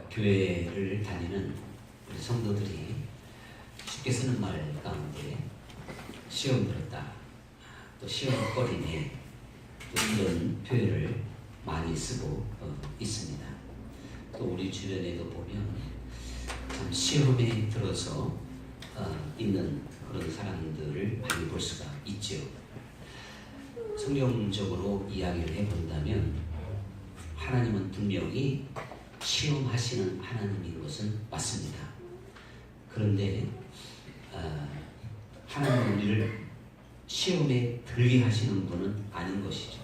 교회를 다니는 우리 성도들이 쉽게 쓰는 말 가운데 시험 들었다, 또 시험거리네, 또 이런 표현을 많이 쓰고 있습니다. 또 우리 주변에도 보면 참 시험에 들어서 있는 그런 사람들을 많이 볼 수가 있죠. 성경적으로 이야기를 해본다면 하나님은 분명히 시험하시는 하나님인 것은 맞습니다. 그런데 하나님은 우리를 시험에 들게 하시는 분은 아닌 것이죠.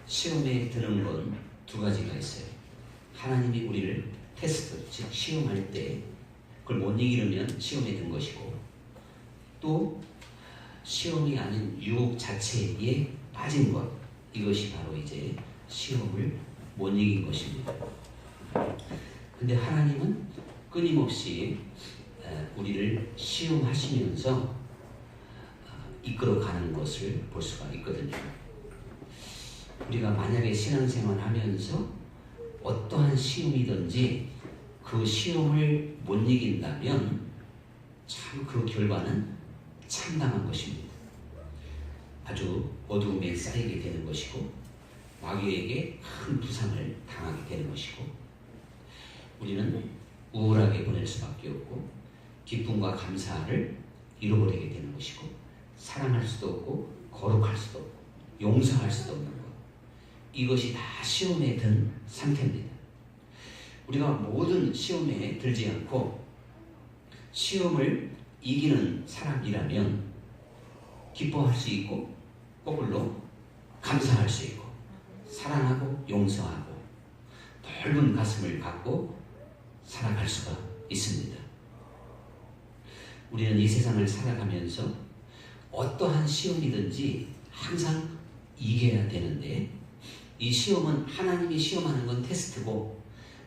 시험에 드는 건 두 가지가 있어요. 하나님이 우리를 테스트, 즉 시험할 때 그걸 못 이기려면 시험에 든 것이고, 또 시험이 아닌 유혹 자체에 빠진 것, 이것이 바로 이제 시험을 못 이긴 것입니다. 근데 하나님은 끊임없이 우리를 시험하시면서 이끌어가는 것을 볼 수가 있거든요. 우리가 만약에 신앙생활 하면서 어떠한 시험이든지 그 시험을 못 이긴다면 참 그 결과는 참담한 것입니다. 아주 어두움에 쌓이게 되는 것이고, 마귀에게 큰 부상을 당하게 되는 것이고, 우리는 우울하게 보낼 수밖에 없고, 기쁨과 감사를 잃어버리게 되는 것이고, 사랑할 수도 없고, 거룩할 수도 없고, 용서할 수도 없는 것, 이것이 다 시험에 든 상태입니다. 우리가 모든 시험에 들지 않고 시험을 이기는 사람이라면 기뻐할 수 있고, 거꾸로 감사할 수 있고, 사랑하고 용서하고 넓은 가슴을 갖고 살아갈 수가 있습니다. 우리는 이 세상을 살아가면서 어떠한 시험이든지 항상 이겨야 되는데, 이 시험은 하나님이 시험하는 건 테스트고,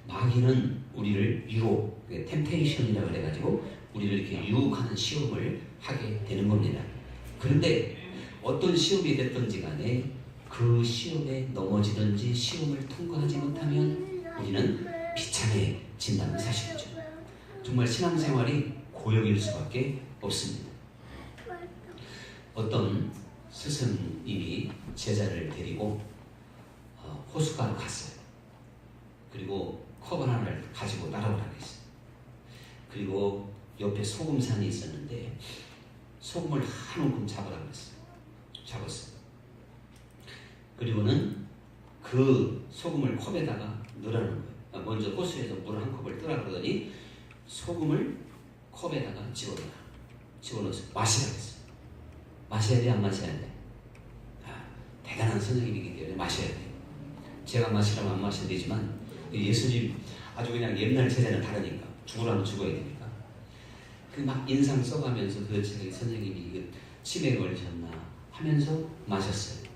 마귀는 우리를 유혹, 템테이션이라고 해가지고 우리를 이렇게 유혹하는 시험을 하게 되는 겁니다. 그런데 어떤 시험이 됐든지 간에 그 시험에 넘어지든지 시험을 통과하지 못하면 우리는 비참해진다는 사실이죠. 정말 신앙생활이 고역일 수밖에 없습니다. 어떤 스승님이 제자를 데리고 호숫가로 갔어요. 그리고 컵 하나를 가지고 따라오라고 했어요. 그리고 옆에 소금산이 있었는데 소금을 한 움큼 잡으라고 했어요. 잡았어요. 그리고는 그 소금을 컵에다가 넣으라는 거예요. 먼저 호수에서 물 한 컵을 뜨라 그러더니 소금을 컵에다가 집어넣어서 마시라고 했어요. 마셔야 돼, 안 마셔야 돼? 대단한 선생님이기 때문에 마셔야 돼요. 제가 마시라면 안 마셔야 되지만 예수님 아주 그냥 옛날 제자는 다르니까 죽으라면 죽어야 되니까 그 막 인상 써가면서 그 선생님이 이거 치매에 걸리셨나 하면서 마셨어요.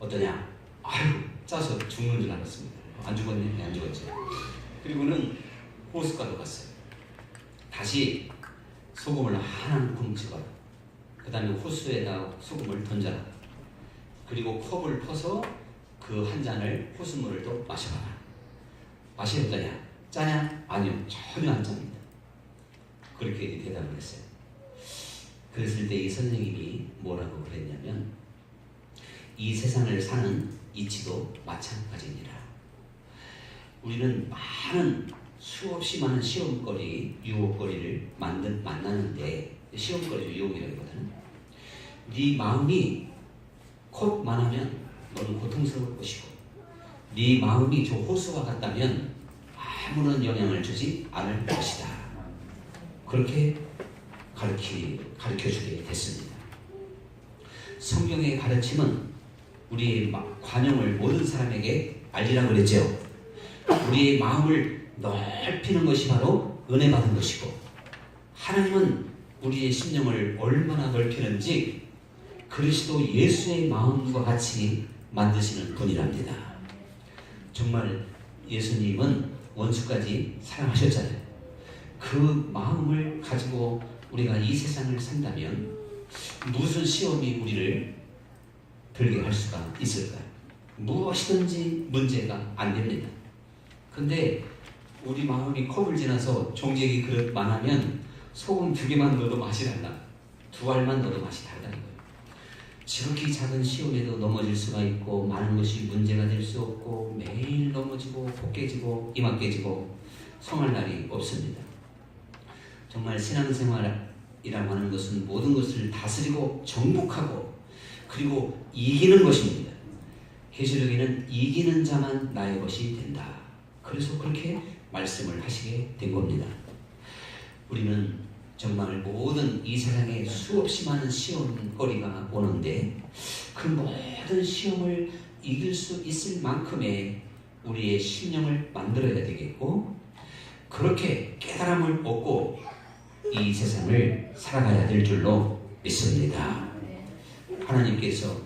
어떠냐? 아유, 짜서 죽는 줄 알았습니다. 안 죽었네? 안 죽었지. 그리고는 호숫가로 갔어요. 다시 소금을 한 움큼 집어라. 그 다음에 호수에다 소금을 던져라. 그리고 컵을 퍼서 그 한 잔을 호수물을 또 마셔봐라. 맛이 어떠냐? 짜냐? 아니요, 전혀 안 짭니다. 그렇게 대답을 했어요. 그랬을 때 이 선생님이 뭐라고 그랬냐면, 이 세상을 사는 이치도 마찬가지니라. 우리는 수없이 많은 시험거리, 유혹거리를 만나는데, 시험거리, 유혹이라기보다는 네 마음이 컵만하면 너는 고통스러울 것이고, 네 마음이 저 호수와 같다면 아무런 영향을 주지 않을 것이다. 그렇게 가르쳐주게 됐습니다. 성경의 가르침은 우리의 관용을 모든 사람에게 알리라고 그랬죠. 우리의 마음을 넓히는 것이 바로 은혜 받은 것이고, 하나님은 우리의 심령을 얼마나 넓히는지 그리스도 예수의 마음과 같이 만드시는 분이랍니다. 정말 예수님은 원수까지 사랑하셨잖아요. 그 마음을 가지고 우리가 이 세상을 산다면 무슨 시험이 우리를 들게 할 수가 있을까요? 무엇이든지 문제가 안 됩니다. 근데 우리 마음이 컵을 지나서 종지기 그릇만 하면 소금 2개만 넣어도 맛이 달라. 2알만 넣어도 맛이 다르다는 거예요. 지극히 작은 시험에도 넘어질 수가 있고 많은 것이 문제가 될 수 없고 매일 넘어지고 복 깨지고 이마 깨지고 성할 날이 없습니다. 정말 신앙생활이라고 하는 것은 모든 것을 다스리고 정복하고 그리고 이기는 것입니다. 계시록에는 이기는 자만 나의 것이 된다. 그래서 그렇게 말씀을 하시게 된 겁니다. 우리는 정말 모든 이 세상에 수없이 많은 시험거리가 오는데 그 모든 시험을 이길 수 있을 만큼의 우리의 심령을 만들어야 되겠고 그렇게 깨달음을 얻고 이 세상을 살아가야 될 줄로 믿습니다. 하나님께서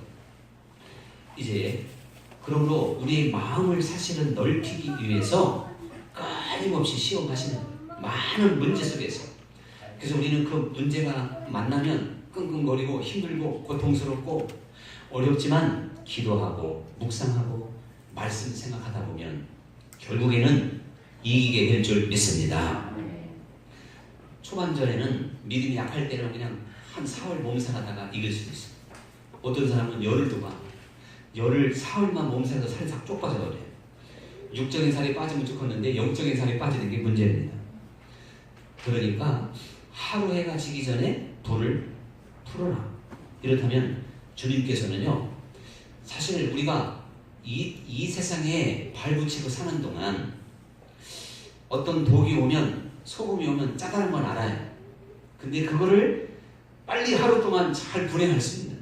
이제 그러므로 우리의 마음을 사실은 넓히기 위해서 끊임없이 시험하시는 많은 문제 속에서 그래서 우리는 그 문제가 만나면 끙끙거리고 힘들고 고통스럽고 어렵지만 기도하고 묵상하고 말씀 생각하다 보면 결국에는 이기게 될 줄 믿습니다. 초반전에는 믿음이 약할 때는 그냥 한 4월 몸살하다가 이길 수도 있어요. 어떤 사람은 열을 두고 열을 4월만 몸살에서 살이 싹 쪽 빠져버려요. 육적인 살이 빠지면 좋겠는데 영적인 살이 빠지는 게 문제입니다. 그러니까 하루 해가 지기 전에 불을 풀어라. 이렇다면 주님께서는요 사실 우리가 이 세상에 발붙이고 사는 동안 어떤 독이 오면 소금이 오면 짜다는 건 알아요. 근데 그거를 빨리 하루 동안 잘 분해할 수 있는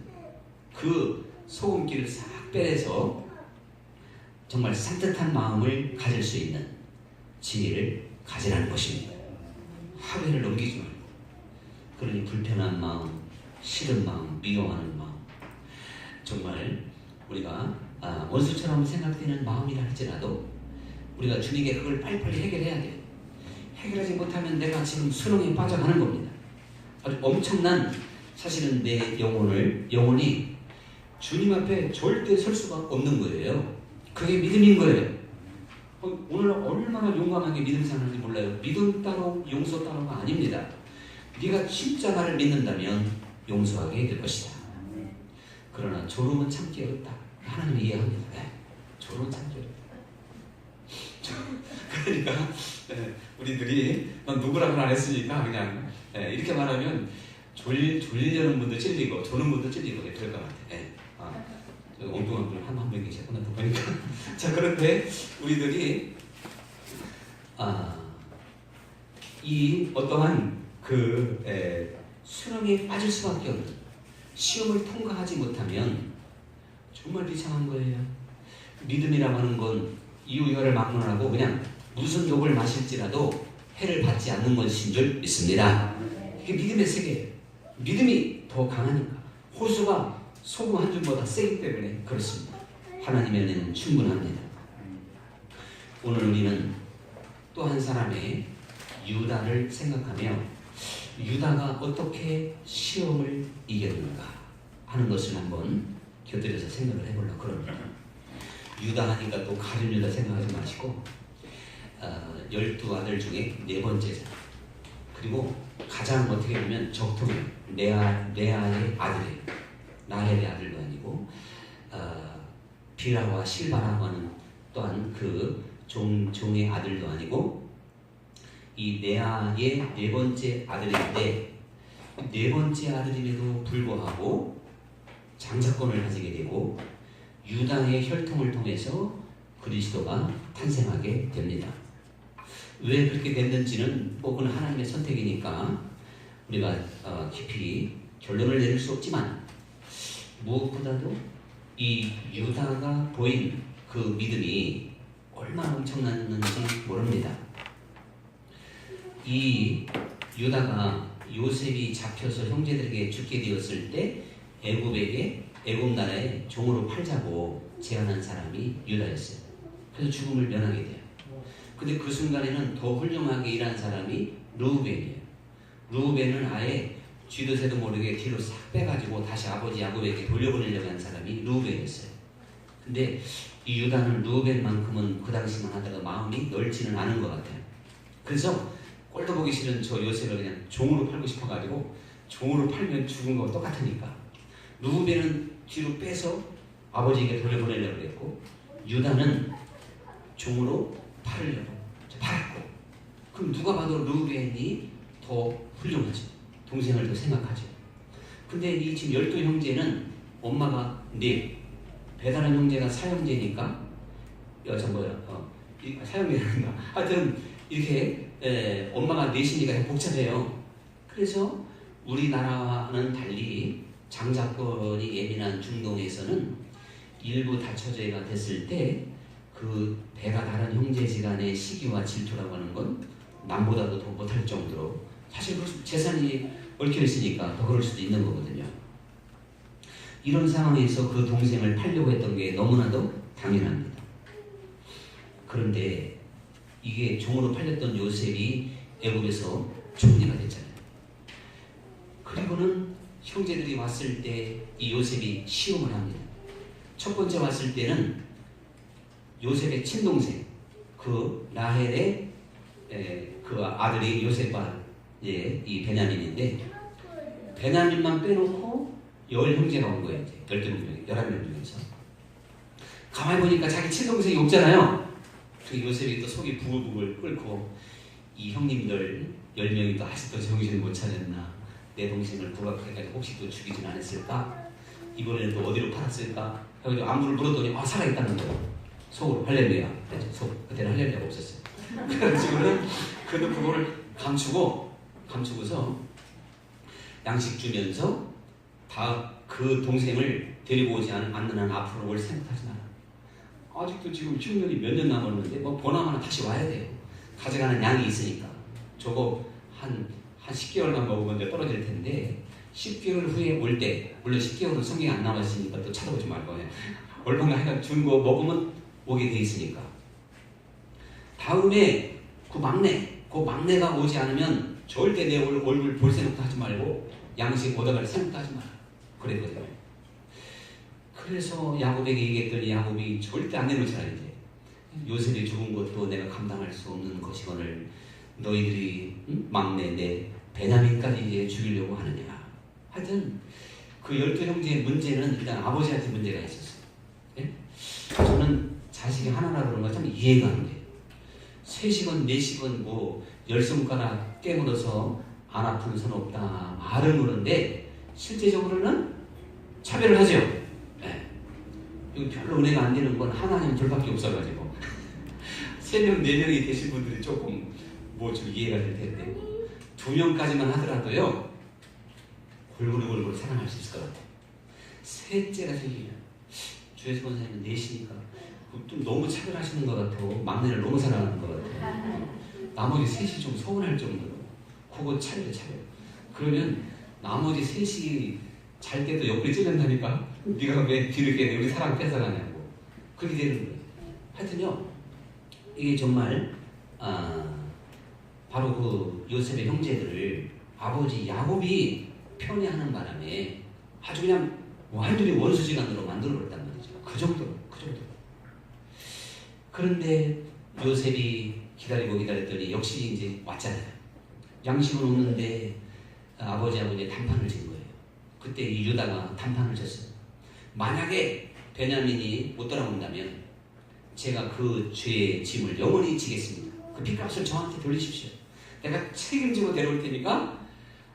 그 소금기를 싹 빼내서 정말 산뜻한 마음을 가질 수 있는 지혜를 가지라는 것입니다. 하루를 넘기지 말고 그러니 불편한 마음, 싫은 마음, 미워하는 마음 정말 우리가 원수처럼 생각되는 마음이라 할지라도 우리가 주님께 그걸 빨리빨리 해결해야 돼요. 해결하지 못하면 내가 지금 수렁에 빠져가는 겁니다. 아주 엄청난 사실은 내 영혼이 주님 앞에 절대 설 수가 없는 거예요. 그게 믿음인 거예요. 오늘 얼마나 용감하게 믿음 생활하는지 몰라요. 믿음 따로 용서 따로가 아닙니다. 네가 진짜 나를 믿는다면 용서하게 될 것이다. 그러나 졸음은 참기 어렵다. 하나님이 이해합니다. 네. 졸음은 참기 어렵다. 그러니까 우리들이 넌 누구라고는 안 했으니까 그냥 이렇게 말하면 졸리려는 분도 찔리고 조는 분도 찔리고 그럴 것 같아. 엉뚱한 분 한 분 계셨구나 또 보니까. 자 그런데 우리들이 이 어떠한 수렁에 빠질 수밖에 없는 시험을 통과하지 못하면 정말 비참한 거예요. 믿음이라고 하는 건 이유열을 막론하고 그냥 무슨 독을 마실지라도 해를 받지 않는 것인 줄 믿습니다. 이게 믿음의 세계예요. 믿음이 더 강하니까 호수가 소금 한 줌보다 세기 때문에 그렇습니다. 하나님의 은혜는 충분합니다. 오늘 우리는 또 한 사람의 유다를 생각하며 유다가 어떻게 시험을 이겼는가 하는 것을 한번 곁들여서 생각을 해보려고 그럽니다. 유다 하니까 또 가룟 유다 생각하지 마시고 12아들 중에 4번째잖아. 그리고 가장 어떻게 보면 적통이에요. 레아의 아들이에요. 라헬의 아들도 아니고 비라와 실바라고 하는 또한 그 종의 아들도 아니고 이 레아의 4번째 아들인데 4번째 아들임에도 불구하고 장자권을 가지게 되고 유다의 혈통을 통해서 그리스도가 탄생하게 됩니다. 왜 그렇게 됐는지는 그건 하나님의 선택이니까 우리가 깊이 결론을 내릴 수 없지만 무엇보다도 이 유다가 보인 그 믿음이 얼마나 엄청났는지 모릅니다. 이 유다가 요셉이 잡혀서 형제들에게 죽게 되었을 때 애굽 나라에 종으로 팔자고 제안한 사람이 유다였어요. 그래서 죽음을 면하게 돼요. 근데 그 순간에는 더 훌륭하게 일한 사람이 르우벤이에요. 르우벤은 아예 쥐도 새도 모르게 뒤로 싹 빼가지고 다시 아버지 야곱에게 돌려보내려고 한 사람이 르우벤이었어요. 근데 이 유다는 르우벤만큼은 그 당시만 하다가 마음이 넓지는 않은 것 같아요. 그래서 꼴도 보기 싫은 저 요셉을 그냥 종으로 팔고 싶어가지고 종으로 팔면 죽은 거와 똑같으니까 루벤은 뒤로 빼서 아버지에게 돌려보내려고 그랬고 유다는 종으로 팔으려고 팔았고 그럼 누가 봐도 루벤이 더 훌륭하죠. 동생을 더 생각하죠. 근데 이 지금 12형제는 엄마가 4, 배다른 형제가 4형제니까 사형제란가 하여튼 이렇게 엄마가 4이니까 복잡해요. 그래서 우리나라와는 달리 장자권이 예민한 중동에서는 일부 다처제가 됐을 때 그 배가 다른 형제지간의 시기와 질투라고 하는 건 남보다도 더 못할 정도로 사실 재산이 얽혀 있으니까 더 그럴 수도 있는 거거든요. 이런 상황에서 그 동생을 팔려고 했던 게 너무나도 당연합니다. 그런데 이게 종으로 팔렸던 요셉이 애굽에서 총리가 됐잖아요. 그리고는 형제들이 왔을 때 이 요셉이 시험을 합니다. 첫 번째 왔을 때는 요셉의 친동생 그 라헬의 그 아들이 요셉과 이 베냐민인데 베냐민만 빼놓고 10형제가 온 거예요. 이제 12명, 11명 중에서 가만히 보니까 자기 친동생이 없잖아요. 그 요셉이 또 속이 부글부글 끓고 이 형님들 10명이 또 아직도 정신을 못 차렸나, 내 동생을 부각해가지고 혹시 또 죽이진 않았을까, 이번에는 또 어디로 팔았을까 해가지고 안부를 물었더니 살아있다는 거예요. 속으로 할렐루야. 그때는 할렐루야가 없었어요. 그래가지고는 그래도 그거를 감추고서 양식 주면서 다 그 동생을 데리고 오지 않는 한 앞으로 뭘 생각하지 마라. 아직도 지금 흉년이 몇 년 남았는데 뭐 보나마나 다시 와야 돼요. 가져가는 양이 있으니까 저거 한 10개월만 먹으면 이제 떨어질 텐데 10개월 후에 올 때, 물론 10개월은 성경에 안 나와 있으니까 또 찾아보지 말 거예요. 얼마나 하여간 준 거 먹으면 오게 돼 있으니까. 다음에 그 막내가 오지 않으면 절대 내 얼굴 볼 생각도 하지 말고 양식 얻어갈 생각도 하지 마라. 그랬거든요. 그래서 야곱에게 얘기했더니 야곱이 절대 안 내놓잖아. 이제 요셉이 죽은 것도 내가 감당할 수 없는 것이거늘 너희들이 막내 내 베냐민까지 이제 죽이려고 하느냐. 하여튼 그 12형제의 문제는 일단 아버지한테 문제가 있었어요. 예? 저는 자식이 하나라 그런 거 참 이해가 안 돼요. 3시건 4시건 뭐 10손가락 깨물어서 안 아픈 손 없다 말은 그런데 실제적으로는 차별을 하죠. 예. 이거 별로 은혜가 안 되는 건 하나님 둘밖에 없어가지고 3명 4명이 계신 분들이 조금 뭐 좀 이해가 될 텐데 2명까지만 하더라도요 골고루 사랑할 수 있을 것 같아요. 셋째가 생기면 주예수 권사님은 4시니까 좀 너무 차별하시는 것 같고 막내를 너무 사랑하는 것 같아요. 나머지 셋이 좀 서운할 정도로 그거 차별. 그러면 나머지 셋이 잘 때도 옆구리 찔른다니까 네가 왜 뒤로 이렇게 우리 사랑 뺏어가냐고 그렇게 되는 거예요. 하여튼요 이게 정말 바로 그 요셉의 형제들을 아버지 야곱이 편애하는 바람에 아주 그냥 완전히 원수지간으로 만들어버렸단 말이죠. 그 정도로. 그런데 요셉이 기다렸더니 역시 이제 왔잖아요. 양식은 없는데 아버지하고 이제 단판을 진 거예요. 그때 이 유다가 단판을 쳤어요. 만약에 베냐민이 못 따라온다면 제가 그 죄의 짐을 영원히 지겠습니다. 그 핏값을 저한테 돌리십시오. 내가 책임지고 데려올 테니까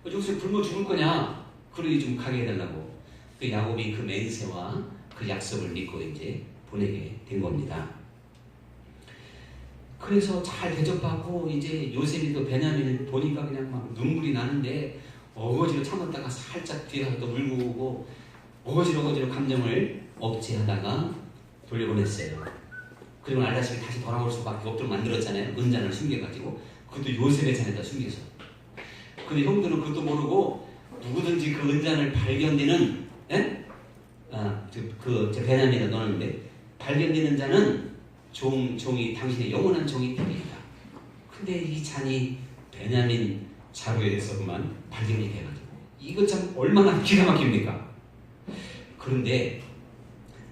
여기서 굶어 죽을 거냐? 그러니 좀 가게 해달라고. 그 야곱이 그 맹세와 그 약속을 믿고 이제 보내게 된 겁니다. 그래서 잘 대접받고 이제 요셉이 또 베냐민을 보니까 그냥 막 눈물이 나는데 어거지로 참았다가 살짝 뒤에 가서 또 울고 오고 어거지로 감정을 억제하다가 돌려보냈어요. 그리고 알다시피 다시 돌아올 수밖에 없도록 만들었잖아요. 은잔을 숨겨가지고 그것도 요셉의 잔에다 숨겨서. 근데 형들은 그것도 모르고 누구든지 그 은잔을 발견되는 제 베냐민에 넣었는데 발견되는 자는 종이 당신의 영원한 종이 됩니다. 근데 이 잔이 베냐민 자루에서만 발견이 돼가지고 이거 참 얼마나 기가 막힙니까? 그런데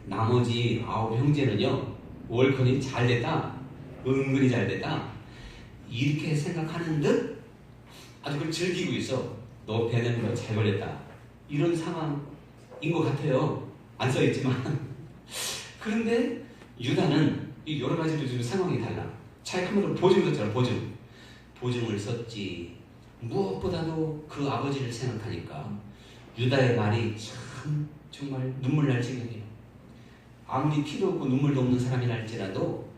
나머지 9 형제는요 월컨이 잘됐다, 은근히 잘됐다. 이렇게 생각하는 듯 아주 그걸 즐기고 있어. 너 베냐민 잘 걸렸다. 이런 상황인 것 같아요. 안 써있지만. 그런데 유다는 이 여러 가지로 지금 상황이 달라. 차라리 한번더 보증 썼잖아. 보증을 썼지. 무엇보다도 그 아버지를 생각하니까 유다의 말이 참 정말 눈물 날 지경이에요. 아무리 피도 없고 눈물도 없는 사람이랄지라도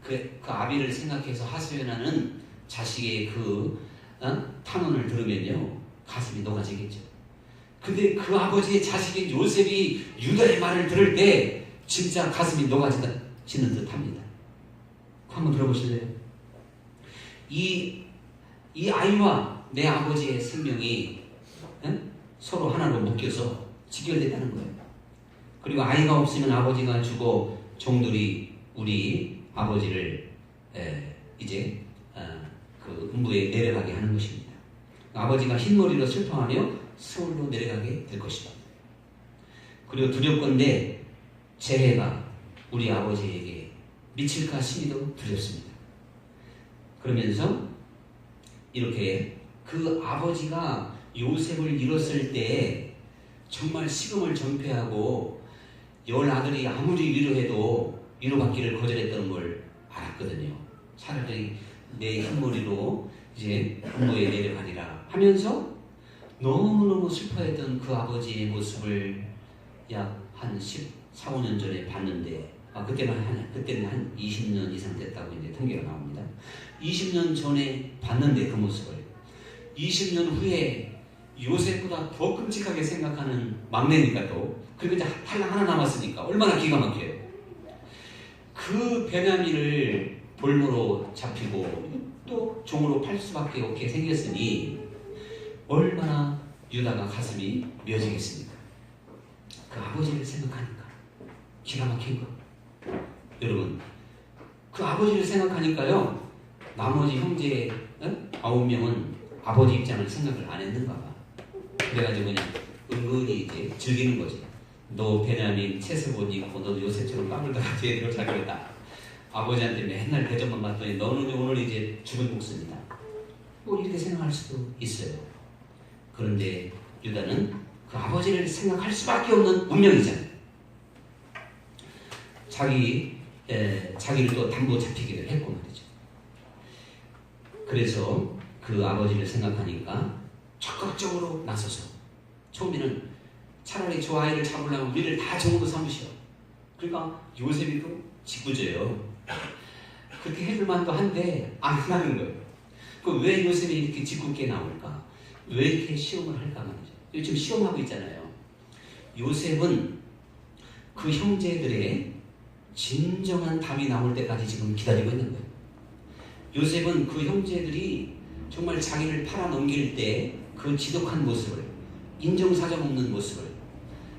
그 아비를 생각해서 하소연하는 자식의 그 탄원을 들으면요 가슴이 녹아지겠죠. 근데 그 아버지의 자식인 요셉이 유다의 말을 들을 때 진짜 가슴이 녹아지는 듯합니다. 한번 들어보실래요? 이 아이와 내 아버지의 생명이 서로 하나로 묶여서 직결됐다는 거예요. 그리고 아이가 없으면 아버지가 죽어 종들이 우리 아버지를 이제 그 음부에 내려가게 하는 것입니다. 아버지가 흰머리로 슬퍼하며 서울로 내려가게 될 것이다. 그리고 두렵건대 재해가 우리 아버지에게 미칠까 싶기도 두렵습니다. 그러면서 이렇게 그 아버지가 요셉을 잃었을 때 정말 식음을 전폐하고 열 아들이 아무리 위로해도 위로받기를 거절했던 걸 알았거든요. 차라리 내 흰머리로 이제 음부에 내려가리라 하면서 너무너무 슬퍼했던 그 아버지의 모습을 약 한 14, 15년 전에 봤는데 그때는 한 20년 이상 됐다고 이제 통계가 나옵니다. 20년 전에 봤는데 그 모습을 20년 후에 요셉보다 더 끔찍하게 생각하는 막내니까 또 그리고 이제 한랑 하나 남았으니까 얼마나 기가 막혀요. 그 베냐민을 볼모로 잡히고 또 종으로 팔 수밖에 없게 생겼으니 얼마나 유다가 가슴이 묘지겠습니까? 그 아버지를 생각하니까 기가 막힌 거. 여러분 그 아버지를 생각하니까요 나머지 형제 9명은 아버지 입장을 생각을 안 했는가 봐. 그래가지고 그냥 은근히 이제 즐기는 거지. 너 베냐민 채색 옷 입고 너도 요셉처럼 까불다가 뒤에 들어가겠다. 아버지한테 맨날 대접만 받더니 너는 오늘 이제 죽은 목숨이다. 뭐 이렇게 생각할 수도 있어요. 그런데 유다는 그 아버지를 생각할 수밖에 없는 운명이잖아요. 자기를 또 담보 잡히기도 했고 말이죠. 그래서 그 아버지를 생각하니까 적극적으로 나서서 처음에는 차라리 저 아이를 잡으려면 우리를 다 종으로 삼으시오. 그러니까 요셉이 또 짓궂어요. 그렇게 해줄 만도 한데 안 하는 거예요. 그 왜 요셉이 이렇게 짓궂게 나올까? 왜 이렇게 시험을 할까 말이죠. 요즘 시험하고 있잖아요. 요셉은 그 형제들의 진정한 답이 나올 때까지 지금 기다리고 있는 거예요. 요셉은 그 형제들이 정말 자기를 팔아넘길 때 그 지독한 모습을, 인정사정 없는 모습을,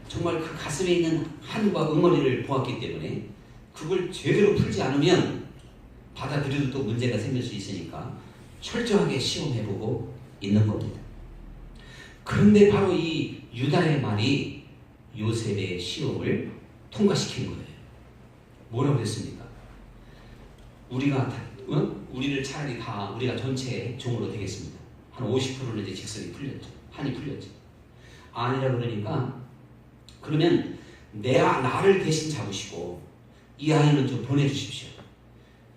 정말 그 가슴에 있는 한과 응어리를 보았기 때문에 그걸 제대로 풀지 않으면 받아들여도 또 문제가 생길 수 있으니까 철저하게 시험해보고 있는 겁니다. 그런데 바로 이 유다의 말이 요셉의 시험을 통과시킨 거예요. 뭐라고 그랬습니까? 우리를 차라리 다 우리가 전체 종으로 되겠습니다. 한 50%는 이제 직성이 풀렸죠. 한이 풀렸죠. 아니라 그러니까 그러면 나를 대신 잡으시고 이 아이는 좀 보내주십시오.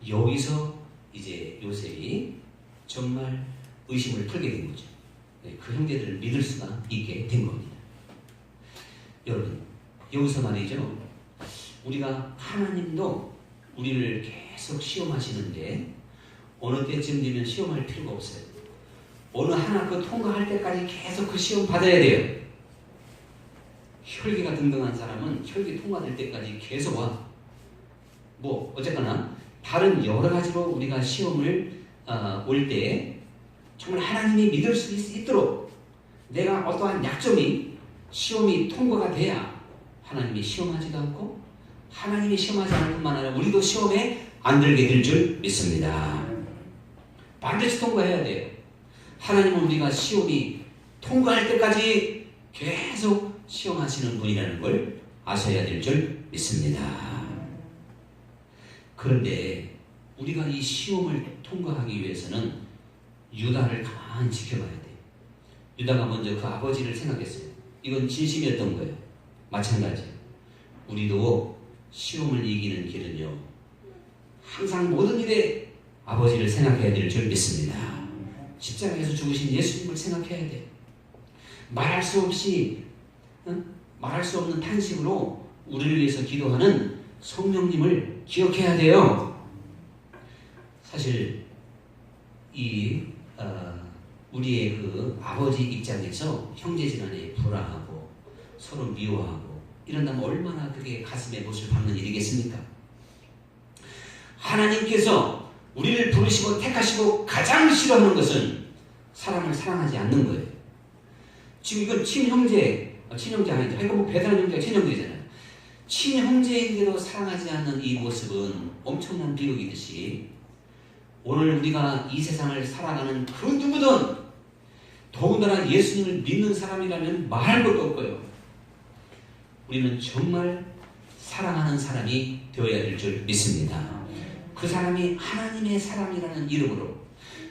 여기서 이제 요셉이 정말 의심을 풀게 된 거죠. 그 형제들을 믿을 수가 있게 된 겁니다. 여러분 여기서 말이죠. 우리가 하나님도 우리를 계속 시험하시는데 어느 때쯤 되면 시험할 필요가 없어요. 어느 하나 그 통과할 때까지 계속 그 시험 받아야 돼요. 혈기가 등등한 사람은 혈기 통과될 때까지 계속 와. 뭐 어쨌거나 다른 여러 가지로 우리가 시험을 올 때 정말 하나님이 믿을 수 있도록 내가 어떠한 약점이 시험이 통과가 돼야 하나님이 시험하지도 않고 하나님이 시험하지 않을 뿐만 아니라 우리도 시험에 안 들게 될 줄 믿습니다. 반드시 통과해야 돼요. 하나님은 우리가 시험이 통과할 때까지 계속 시험하시는 분이라는 걸 아셔야 될 줄 믿습니다. 그런데 우리가 이 시험을 통과하기 위해서는 유다를 가만히 지켜봐야 돼. 유다가 먼저 그 아버지를 생각했어요. 이건 진심이었던 거예요. 마찬가지예요. 우리도 시험을 이기는 길은요, 항상 모든 일에 아버지를 생각해야 될 줄 믿습니다. 십자가에서 죽으신 예수님을 생각해야 돼. 말할 수 없는 탄식으로 우리를 위해서 기도하는 성령님을 기억해야 돼요. 사실 우리의 그 아버지 입장에서 형제지간에 불화하고 서로 미워하고 이런다면 얼마나 그게 가슴에 못을 박는 일이겠습니까? 하나님께서 우리를 부르시고 택하시고 가장 싫어하는 것은 사람을 사랑하지 않는 거예요. 지금 이건 친형제 아니죠. 그러니까 뭐 배다른 형제가 친형제잖아요. 친형제인데도 사랑하지 않는 이 모습은 엄청난 비극이듯이 오늘 우리가 이 세상을 살아가는 그 누구든 더군다나 예수님을 믿는 사람이라면 말할 것도 없고요. 우리는 정말 사랑하는 사람이 되어야 될 줄 믿습니다. 그 사람이 하나님의 사람이라는 이름으로,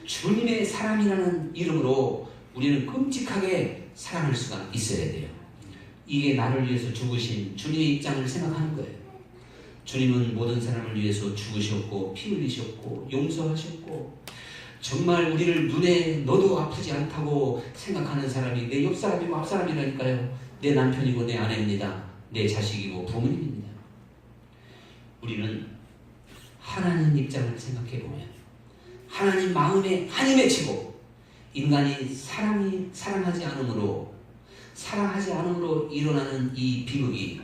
주님의 사람이라는 이름으로 우리는 끔찍하게 사랑할 수가 있어야 돼요. 이게 나를 위해서 죽으신 주님의 입장을 생각하는 거예요. 주님은 모든 사람을 위해서 죽으셨고 피 흘리셨고 용서하셨고, 정말 우리를 눈에 넣어도 아프지 않다고 생각하는 사람이 내 옆사람이고 앞사람이라니까요. 내 남편이고 내 아내입니다. 내 자식이고 부모님입니다. 우리는 하나님 입장을 생각해보면 하나님 마음에 한이 맺히고 인간이 사랑하지 않음으로 일어나는 이 비극이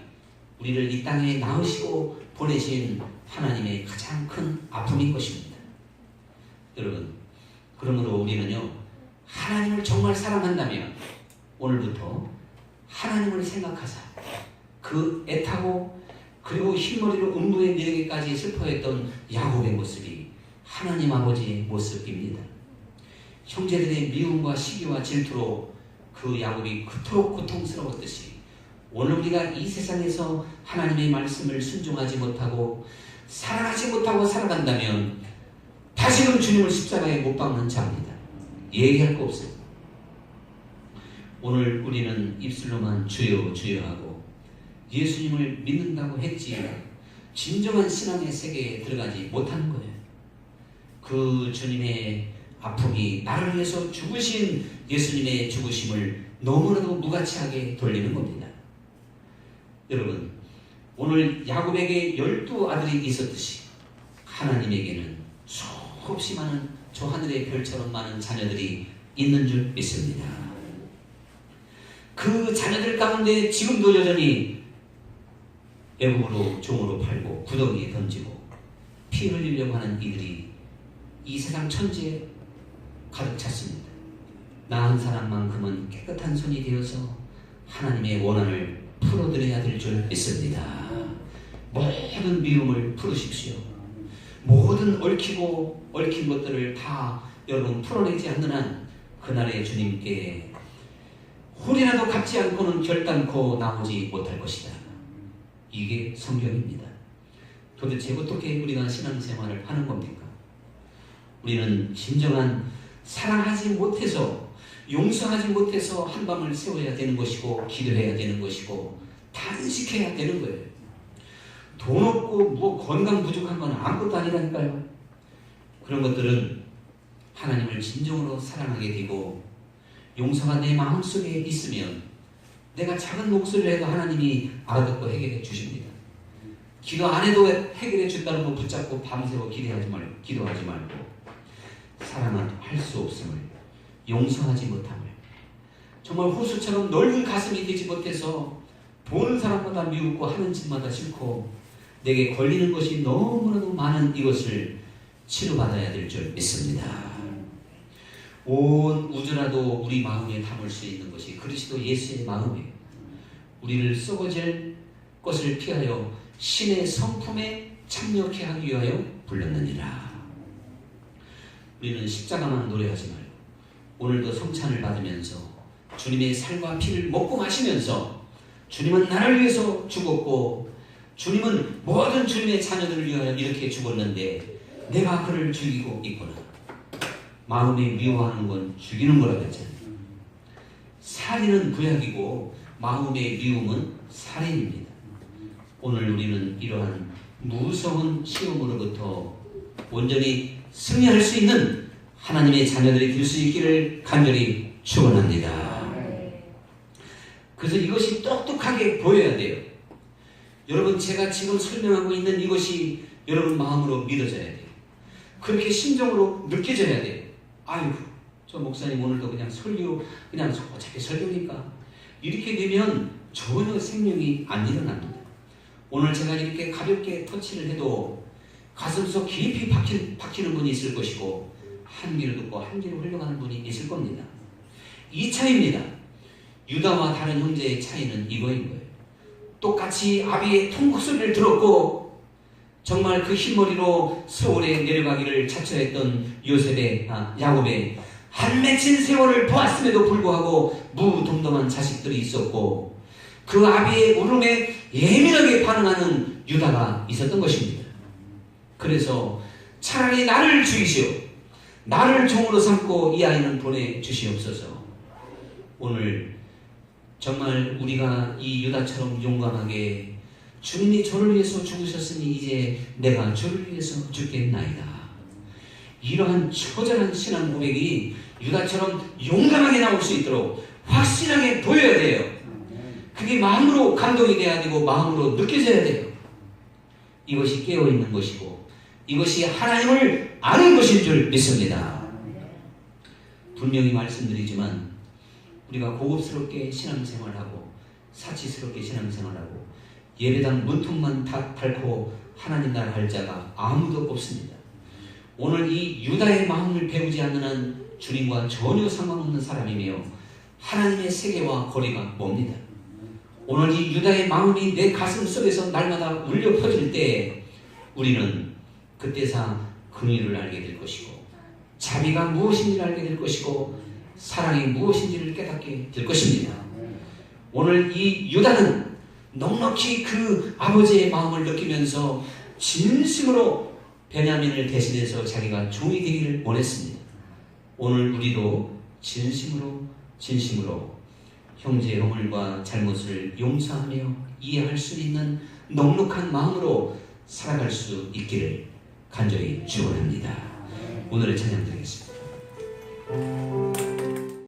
우리를 이 땅에 낳으시고 보내신 하나님의 가장 큰 아픔인 것입니다. 여러분, 그러므로 우리는요, 하나님을 정말 사랑한다면 오늘부터 하나님을 생각하자. 그 애타고 그리고 흰머리로 음부에 내리기까지 슬퍼했던 야곱의 모습이 하나님 아버지의 모습입니다. 형제들의 미움과 시기와 질투로 그 야곱이 그토록 고통스러웠듯이 오늘 우리가 이 세상에서 하나님의 말씀을 순종하지 못하고 사랑하지 못하고 살아간다면 다시금 주님을 십자가에 못 박는 자입니다. 얘기할 거 없어요. 오늘 우리는 입술로만 주여 주여 하고 예수님을 믿는다고 했지 진정한 신앙의 세계에 들어가지 못하는 거예요. 그 주님의 아픔이 나를 위해서 죽으신 예수님의 죽으심을 너무나도 무가치하게 돌리는 겁니다. 여러분, 오늘 야곱에게 12아들이 있었듯이 하나님에게는 수없이 많은 저 하늘의 별처럼 많은 자녀들이 있는 줄 믿습니다. 그 자녀들 가운데 지금도 여전히 애국으로 종으로 팔고 구덩이에 던지고 피 흘리려고 하는 이들이 이 세상 천지에 가득 찼습니다. 나 한 사람만큼은 깨끗한 손이 되어서 하나님의 원한을 풀어드려야 될 줄 믿습니다. 모든 미움을 풀으십시오. 모든 얽힌 것들을 다 여러분 풀어내지 않는 한 그날의 주님께 홀이라도 갚지 않고는 결단코 나오지 못할 것이다. 이게 성경입니다. 도대체 어떻게 우리가 신앙생활을 하는 겁니까? 우리는 진정한 사랑하지 못해서 용서하지 못해서 한밤을 세워야 되는 것이고 기도해야 되는 것이고 단식해야 되는 거예요. 돈 없고 뭐 건강 부족한 건 아무것도 아니라니까요. 그런 것들은 하나님을 진정으로 사랑하게 되고 용서가 내 마음속에 있으면 내가 작은 목소리를 해도 하나님이 알아듣고 해결해 주십니다. 기도 안 해도 해결해 준다는 거 붙잡고 밤새워 기도하지 말고 사랑할 수 없음을, 용서하지 못함을, 정말 호수처럼 넓은 가슴이 되지 못해서 보는 사람마다 미웃고 하는 짓마다 싫고 내게 걸리는 것이 너무나도 많은 이것을 치료받아야 될 줄 믿습니다. 온 우주라도 우리 마음에 담을 수 있는 것이 그리스도 예수의 마음이에요. 우리를 썩어질 것을 피하여 신의 성품에 참여케 하기 위하여 불렀느니라. 우리는 십자가만 노래하지 말고 오늘도 성찬을 받으면서 주님의 살과 피를 먹고 마시면서 주님은 나를 위해서 죽었고 주님은 모든 주님의 자녀들을 위하여 이렇게 죽었는데 내가 그를 죽이고 있구나. 마음에 미워하는 건 죽이는 거라고 했잖아요. 살인은 구약이고 마음의 미움은 살인입니다. 오늘 우리는 이러한 무서운 시험으로부터 온전히 승리할 수 있는 하나님의 자녀들이 될 수 있기를 간절히 축원합니다. 그래서 이것이 똑똑하게 보여야 돼요. 여러분, 제가 지금 설명하고 있는 이것이 여러분 마음으로 믿어져야 돼요. 그렇게 심정으로 느껴져야 돼요. 아유, 저 목사님 오늘도 그냥 설교, 그냥 어차피 설교니까. 이렇게 되면 전혀 생명이 안 일어납니다. 오늘 제가 이렇게 가볍게 터치를 해도 가슴속 깊이 박히는 분이 있을 것이고, 한 귀로 듣고 한 귀로 흘러가는 분이 있을 겁니다. 이 차이입니다. 유다와 다른 형제의 차이는 이거인 거예요. 똑같이 아비의 통곡 소리를 들었고 정말 그 흰머리로 서울에 내려가기를 자처했던 야곱의 한 맺힌 세월을 보았음에도 불구하고 무덤덤한 자식들이 있었고 그 아비의 울음에 예민하게 반응하는 유다가 있었던 것입니다. 그래서 차라리 나를 죽이시오, 나를 종으로 삼고 이 아이는 보내주시옵소서. 오늘 정말 우리가 이 유다처럼 용감하게 주님이 저를 위해서 죽으셨으니 이제 내가 저를 위해서 죽겠나이다. 이러한 처절한 신앙 고백이 유다처럼 용감하게 나올 수 있도록 확실하게 보여야 돼요. 그게 마음으로 감동이 돼야 되고 마음으로 느껴져야 돼요. 이것이 깨어있는 것이고 이것이 하나님을 아는 것인 줄 믿습니다. 분명히 말씀드리지만 우리가 고급스럽게 신앙생활하고 사치스럽게 신앙생활하고 예배당 문턱만 닳고 하나님 나라 갈 자가 아무도 없습니다. 오늘 이 유다의 마음을 배우지 않는 한 주님과 전혀 상관없는 사람이며 하나님의 세계와 거리가 멉니다. 오늘 이 유다의 마음이 내 가슴 속에서 날마다 울려 퍼질 때 우리는 그때서 긍휼을 알게 될 것이고 자비가 무엇인지를 알게 될 것이고 사랑이 무엇인지를 깨닫게 될 것입니다. 오늘 이 유다는 넉넉히 그 아버지의 마음을 느끼면서 진심으로 베냐민을 대신해서 자기가 종이 되기를 원했습니다. 오늘 우리도 진심으로 형제의 허물과 잘못을 용서하며 이해할 수 있는 넉넉한 마음으로 살아갈 수 있기를 간절히 축원합니다. 오늘의 찬양 드리겠습니다.